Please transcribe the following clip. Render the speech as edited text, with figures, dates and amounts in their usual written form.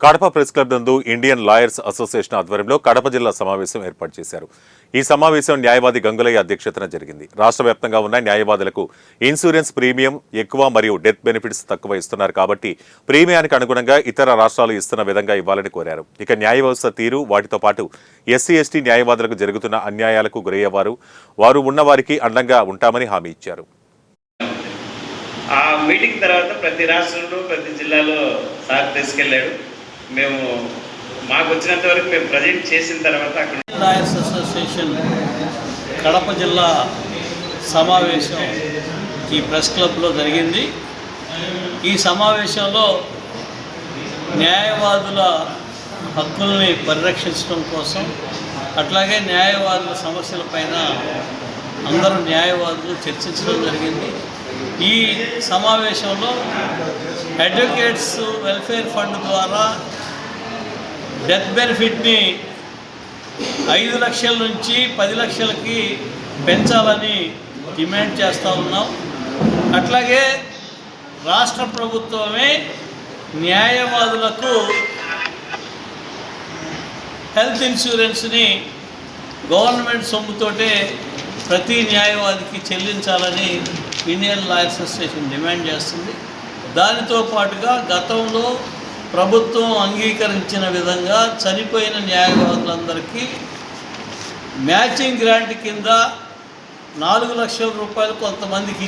Kadapa press club నందు Indian lawyers association ఆధ్వర్యంలో కడప జిల్లా సమావేశం ఏర్పాటు చేశారు. ఈ సమావేశం న్యాయవాది గంగులయ్య అధ్యక్షతన జరిగింది. రాష్ట్ర వ్యాప్తంగా ఉన్న న్యాయవాదులకు ఇన్సూరెన్స్ ప్రీమియం ఎక్కువ మరియు డెత్ బెనిఫిట్స్ తక్కువ ఇస్తున్నారు కాబట్టి ప్రీమియానికి అనుగుణంగా ఇతర రాష్ట్రాలు ఇస్తున్న విధంగా ఇవ్వాలని కోరారు. ఇక న్యాయ వ్యవస్థ తీరు, వాటితో పాటు ఎస్సీ ఎస్టీ న్యాయవాదులకు జరుగుతున్న అన్యాయాలకు గురయ్యేవారు వారు ఉన్నవారికి అండంగా ఉంటామని హామీ ఇచ్చారు. ఆ మీటింగ్ తర్వాత ప్రతి రాష్ట్రంలో ప్రతి జిల్లాలో సార్ తీసుకెళ్ళాడు. మేము మాకు వచ్చినంత వరకు మేము ప్రజెంట్ చేసిన తర్వాత అక్కడ లాయర్స్ అసోసియేషన్ కడప జిల్లా సమావేశం ఈ ప్రెస్ క్లబ్లో జరిగింది. ఈ సమావేశంలో న్యాయవాదుల హక్కుల్ని పరిరక్షించడం కోసం, అట్లాగే న్యాయవాదుల సమస్యలపైన అందరూ న్యాయవాదులు చర్చించడం జరిగింది. ఈ సమావేశంలో అడ్వకేట్స్ వెల్ఫేర్ ఫండ్ ద్వారా డెత్ బెనిఫిట్ని 5 లక్షల నుంచి 10 లక్షలకి పెంచాలని డిమాండ్ చేస్తూ ఉన్నాం. అట్లాగే రాష్ట్ర ప్రభుత్వమే న్యాయవాదులకు హెల్త్ ఇన్సూరెన్స్ని గవర్నమెంట్ సొమ్ముతోటే ప్రతి న్యాయవాదికి చెల్లించాలని ఇండియన్ లాయర్స్ అసోసియేషన్ డిమాండ్ చేస్తుంది. దానితో పాటుగా గతంలో ప్రభుత్వం అంగీకరించిన విధంగా చనిపోయిన న్యాయవాదులందరికీ మ్యాచింగ్ గ్రాంట్ కింద 4 లక్షల రూపాయలు కొంతమందికి